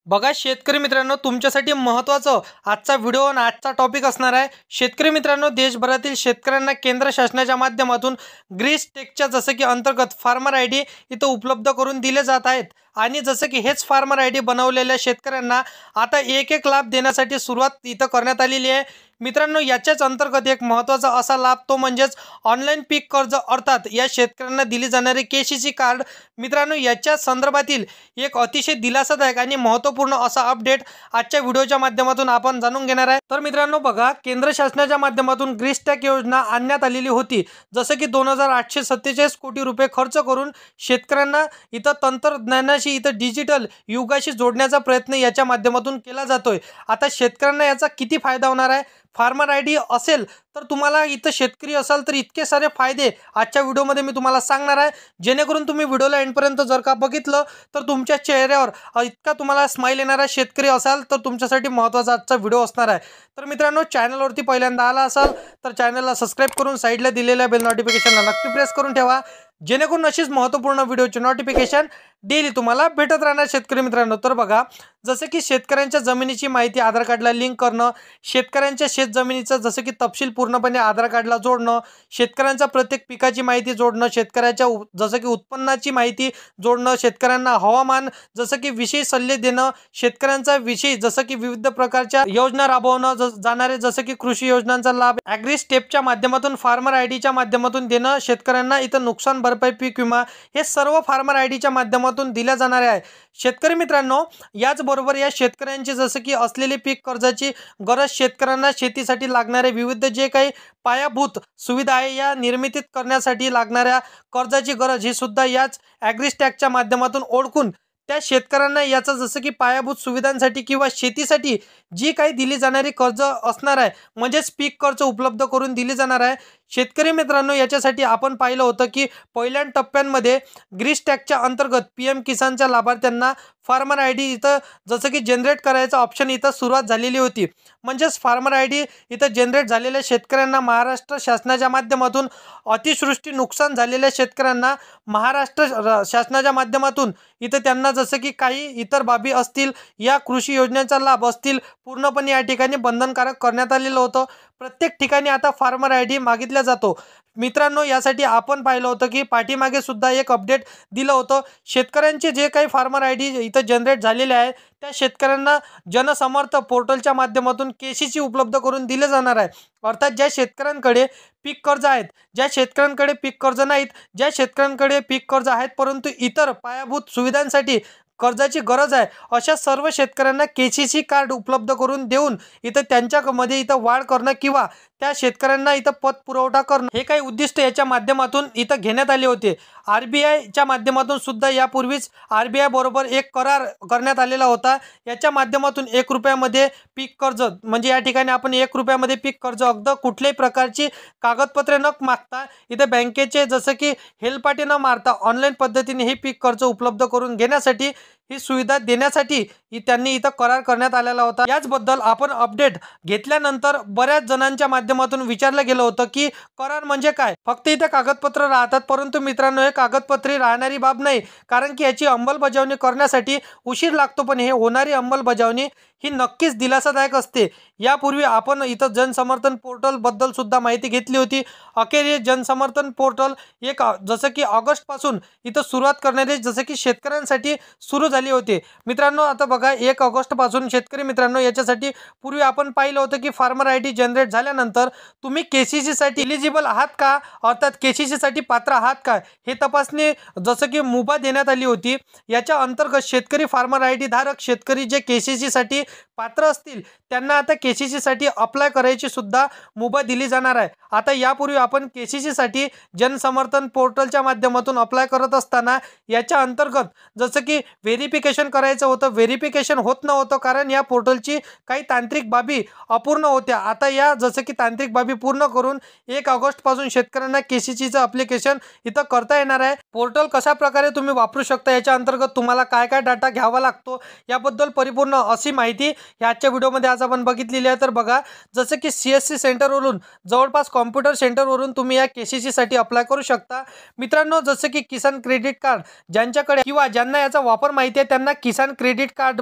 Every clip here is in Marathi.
बघा शेतकरी मित्रांनो, तुमच्यासाठी महत्त्वाचं आजचा व्हिडिओ आणि आजचा टॉपिक असणार आहे. शेतकरी मित्रांनो, देशभरातील शेतकऱ्यांना केंद्र शासनाच्या माध्यमातून ग्रीस टेकच्या जसं की अंतर्गत फार्मर आय डी इथं उपलब्ध करून दिले जात आहेत. आणि जसं की हेच फार्मर आय डी बनवलेल्या शेतकऱ्यांना आता एक एक लाभ देण्यासाठी सुरुवात इथं करण्यात आलेली आहे. मित्रांनो, याच्याच अंतर्गत एक महत्त्वाचा असा लाभ तो म्हणजेच ऑनलाईन पीक कर्ज, अर्थात या शेतकऱ्यांना दिली जाणारी KCC कार्ड. मित्रांनो, याच्या संदर्भातील एक अतिशय दिलासादायक आणि महत्त्वपूर्ण असा अपडेट आजच्या व्हिडिओच्या माध्यमातून आपण जाणून घेणार आहे. तर मित्रांनो बघा, केंद्र शासनाच्या माध्यमातून ग्रीस टॅक योजना आणण्यात आलेली होती. जसं की 2847 कोटी रुपये खर्च करून शेतकऱ्यांना इथं तंत्रज्ञानाशी, इथं डिजिटल युगाशी जोडण्याचा प्रयत्न याच्या माध्यमातून केला जातोय. आता शेतकऱ्यांना याचा किती फायदा होणार आहे? फार्मर आय डी असेल तर तुम्हाला, इथं शेतकरी असाल तर इतके सारे फायदे आजच्या व्हिडिओमध्ये मी तुम्हाला सांगणार आहे, जेणेकरून तुम्ही व्हिडिओला एंडपर्यंत जर का बघितलं तर तुमच्या चेहऱ्यावर इतका तुम्हाला स्माईल येणारा शेतकरी असाल तर तुमच्यासाठी महत्त्वाचा आजचा व्हिडिओ असणार आहे. तर मित्रांनो, चॅनलवरती पहिल्यांदा आला असाल तर चॅनलला सबस्क्राईब करून साईडला दिलेल्या बेल नोटिफिकेशनला नक्की प्रेस करून ठेवा, जेणेकरून अशीच महत्त्वपूर्ण व्हिडिओची नोटिफिकेशन डेली तुम्हाला भेटत राहणार. शेतकरी मित्रांनो, तर बघा, जसं की शेतकऱ्यांच्या जमिनीची माहिती आधार कार्डला लिंक करणं, शेतकऱ्यांच्या शेत जमिनीचं जसं की तपशील पूर्णपणे आधार कार्डला जोडणं, शेतकऱ्यांच्या प्रत्येक पिकाची माहिती जोडणं, शेतकऱ्याच्या जसं की उत्पन्नाची माहिती जोडणं, शेतकऱ्यांना हवामान जसं की विषयी सल्ले देणं, शेतकऱ्यांचा विषयी जसं की विविध प्रकारच्या योजना राबवणं जाणारे जसं की कृषी योजनांचा लाभ ॲग्री स्टेपच्या माध्यमातून फार्मर आय डीच्या माध्यमातून देणं, शेतकऱ्यांना इथं नुकसान भरपाई, पीक विमा, हे सर्व फार्मर आय डीच्या माध्यमातून दिल्या जाणारे आहे. शेतकरी मित्रांनो, याचबरोबर या शेतकऱ्यांची जसं की असलेली पीक कर्जाची गरज, शेतकऱ्यांना शेतीसाठी लागणारे विविध जे काही पायाभूत सुविधा आहे या निर्मितीत करण्यासाठी लागणाऱ्या कर्जाची गरज ही सुद्धा याच ॲग्रीस्टॅकच्या माध्यमातून ओळखून त्या शेतकऱ्यांना याचं जसं की पायाभूत सुविधांसाठी किंवा शेतीसाठी जी काही दिली जाणारी कर्ज असणार आहे, म्हणजेच पीक कर्ज उपलब्ध करून दिली जाणार आहे. शेतकरी मित्रांनो, याच्यासाठी आपण पाहिलं होतं की पहिल्या टप्प्यांमध्ये ग्रीस टॅकच्या अंतर्गत PM किसानच्या लाभार्थ्यांना फार्मर आय डी इथं जसं की जनरेट करायचं ऑप्शन इथं सुरुवात झालेली होती. म्हणजेच फार्मर आय डी इथं जनरेट झालेल्या शेतकऱ्यांना महाराष्ट्र शासनाच्या माध्यमातून, अतिवृष्टी नुकसान झालेल्या शेतकऱ्यांना महाराष्ट्र शासनाच्या माध्यमातून इथं त्यांना जसं की काही इतर बाबी असतील, या कृषी योजनेचा लाभ असतील, पूर्णपणे या ठिकाणी बंधनकारक करण्यात आलेलं होतं. प्रत्येक ठिकाणी आता फार्मर आय डी मागितला जातो. मित्रांनो, यासाठी आपण पाहिलं होतं की पाठीमागे सुद्धा एक अपडेट दिलं होतं. शेतकऱ्यांचे जे काही फार्मर आय डी इथं जनरेट झालेले आहे त्या शेतकऱ्यांना जनसमर्थ पोर्टलच्या माध्यमातून KCC उपलब्ध करून दिले जाणार आहे. अर्थात ज्या शेतकऱ्यांकडे पीक कर्ज आहेत, ज्या शेतकऱ्यांकडे पीक कर्ज नाहीत, ज्या शेतकऱ्यांकडे पीक कर्ज आहेत परंतु इतर पायाभूत सुविधांसाठी कर्जाची गरज आहे, अशा सर्व शेतकऱ्यांना KCC कार्ड उपलब्ध करून देऊन इथं त्यांच्यामध्ये इथं वाढ करणं किंवा त्या शेतकऱ्यांना इथं पत पुरवठा करणं, हे काही उद्दिष्ट याच्या माध्यमातून इथं घेण्यात आले होते. RBIच्या माध्यमातून सुद्धा यापूर्वीच RBI बरोबर एक करार करण्यात आलेला होता. याच्या माध्यमातून 1 रुपयामध्ये पीक कर्ज, म्हणजे या ठिकाणी आपण 1 रुपयामध्ये पीक कर्ज अगदी कुठल्याही प्रकारची कागदपत्रे न मागता, इथे बँकेचे जसं की हेलपाटे न मारता ऑनलाईन पद्धतीने हे पीक कर्ज उपलब्ध करून घेण्यासाठी, ही सुविधा देण्यासाठी त्यांनी इथं करार करण्यात आलेला होता. याचबद्दल आपण अपडेट घेतल्यानंतर बऱ्याच जणांच्या माध्यमातून विचारलं गेलं होतं की करार म्हणजे काय? फक्त इथं कागदपत्र राहतात, परंतु मित्रांनो, हे कागदपत्री राहणारी बाब नाही, कारण की याची अंमलबजावणी करण्यासाठी उशीर लागतो, पण हे होणारी अंमलबजावणी ही नक्कीच दिलासादायक असते. यापूर्वी आपण इथं जनसमर्थन पोर्टल बद्दल सुद्धा माहिती घेतली होती. अखेर हे जनसमर्थन पोर्टल एक जसं की ऑगस्टपासून इथं सुरुवात करणारे जसं की शेतकऱ्यांसाठी सुरू झाली होती. मित्रांनो, आता बघा, 1 ऑगस्टपासून शेतकरी मित्रांनो, याच्यासाठी पूर्वी आपण पाहिलं होतं की फार्मर आय डी जनरेट झाल्यानंतर तुम्ही KCC साठी एलिजिबल आहात का, अर्थात KCC साठी पात्र आहात का, हे तपासणी जसं की मुभा देण्यात आली होती. याच्या अंतर्गत शेतकरी फार्मर आय डी धारक शेतकरी जे KCC साठी पात्र असतील त्यांना आता KCC साठी अप्लाय करायची सुद्धा मुभा दिली जाणार आहे. आता यापूर्वी आपण KCC साठी जनसमर्थन पोर्टलच्या माध्यमातून अप्लाय करत असताना याच्या अंतर्गत जसं की व्हेरिफिकेशन करायचं होतं, व्हेरिफिकेशन होत नव्हतं, कारण या पोर्टलची काही तांत्रिक बाबी अपूर्ण होत्या. आता या जसं की तांत्रिक बाबी पूर्ण करून 1 ऑगस्टपासून शेतकऱ्यांना KCCचं ॲप्लिकेशन इथं करता येणार आहे. पोर्टल कशा प्रकारे तुम्ही वापरू शकता, याच्या अंतर्गत तुम्हाला काय काय डाटा घ्यावा लागतो याबद्दल परिपूर्ण अशी माहिती ह्याच्या व्हिडिओमध्ये आज आपण बघितलेली आहे. तर बघा, जसं की CSC सेंटरवरून जवळपास कॉम्प्युटर सेंटरवरून तुम्ही या KCC साठी अप्लाय करू शकता. मित्रांनो, जसं की किसान क्रेडिट कार्ड ज्यांच्याकडे किंवा ज्यांना याचा वापर माहिती आहे त्यांना किसान क्रेडिट कार्ड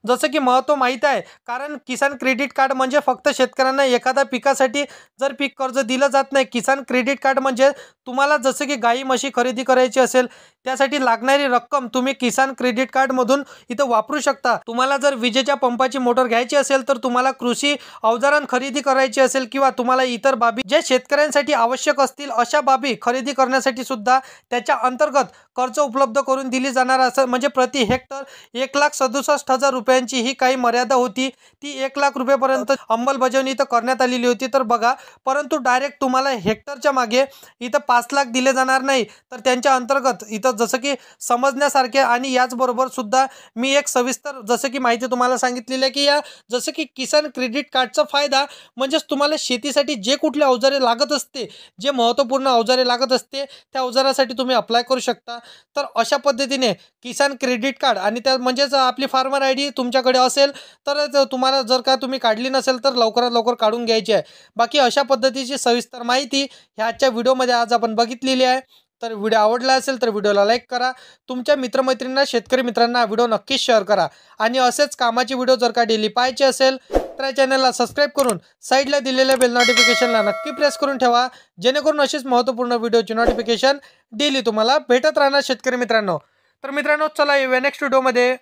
जसं की महत्त्व माहीत आहे. कारण किसान क्रेडिट कार्ड म्हणजे फक्त शेतकऱ्यांना एखाद्या पिकासाठी जर पीक कर्ज दिलं जात नाही. किसान क्रेडिट कार्ड म्हणजे तुम्हाला जसं की गाई म्हशी खरेदी करायची असेल त्यासाठी लागणारी रक्कम तुम्ही किसान क्रेडिट कार्डमधून इथं वापरू शकता. तुम्हाला जर विजेच्या पंपाची मोटर घ्यायची असेल, तर तुम्हाला कृषी अवजारां खरेदी करायची असेल किंवा तुम्हाला इतर बाबी जे शेतकऱ्यांसाठी आवश्यक असतील अशा बाबी खरेदी करण्यासाठी सुद्धा त्याच्या अंतर्गत कर्ज उपलब्ध करून दिली जाणार. असं म्हणजे प्रति हेक्टर 1,67,000 रुपयांची ही काही मर्यादा होती. ती 1,00,000 रुपयेपर्यंत अंमलबजावणी इथं करण्यात आलेली होती. तर बघा, परंतु डायरेक्ट तुम्हाला हेक्टरच्या मागे इथं 5,00,000 दिले जाणार नाही. तर त्यांच्या अंतर्गत इथं जसं की समजण्यासारखे आणि याचबरोबर सुद्धा मी एक सविस्तर जसं की माहिती तुम्हाला सांगितलेली आहे की या जसं की किसान क्रेडिट कार्डचा फायदा म्हणजेच तुम्हाला शेतीसाठी जे कुठले अवजारे लागत असते, जे महत्त्वपूर्ण अवजारे लागत असते, त्या अवजारासाठी तुम्ही अप्लाय करू शकता. तर अशा पद्धतीने किसान क्रेडिट कार्ड आणि त्या म्हणजेच आपली फार्मर ID तुमच्याकडे असेल तर तुम्हाला जर का तुम्ही काढली नसेल तर लवकरात लवकर काढून घ्यायची आहे. बाकी अशा पद्धतीची सविस्तर माहिती ह्याच्या व्हिडिओमध्ये आज आपण बघितलेली आहे. तर व्हिडिओ आवडला असेल तर व्हिडिओला लाईक करा. तुमच्या मित्रमैत्रिणींना, शेतकरी मित्रांना व्हिडिओ नक्कीच शेअर करा. आणि असेच कामाचे व्हिडिओ जर का डेली पाहायचे असेल तर या चॅनलला सबस्क्राईब करून साईडला दिलेल्या बेल नोटिफिकेशनला नक्की प्रेस करून ठेवा, जेणेकरून अशीच महत्त्वपूर्ण व्हिडिओची नोटिफिकेशन डेली तुम्हाला भेटत राहणार शेतकरी मित्रांनो. तर मित्रांनो, चला येऊया नेक्स्ट व्हिडिओमध्ये.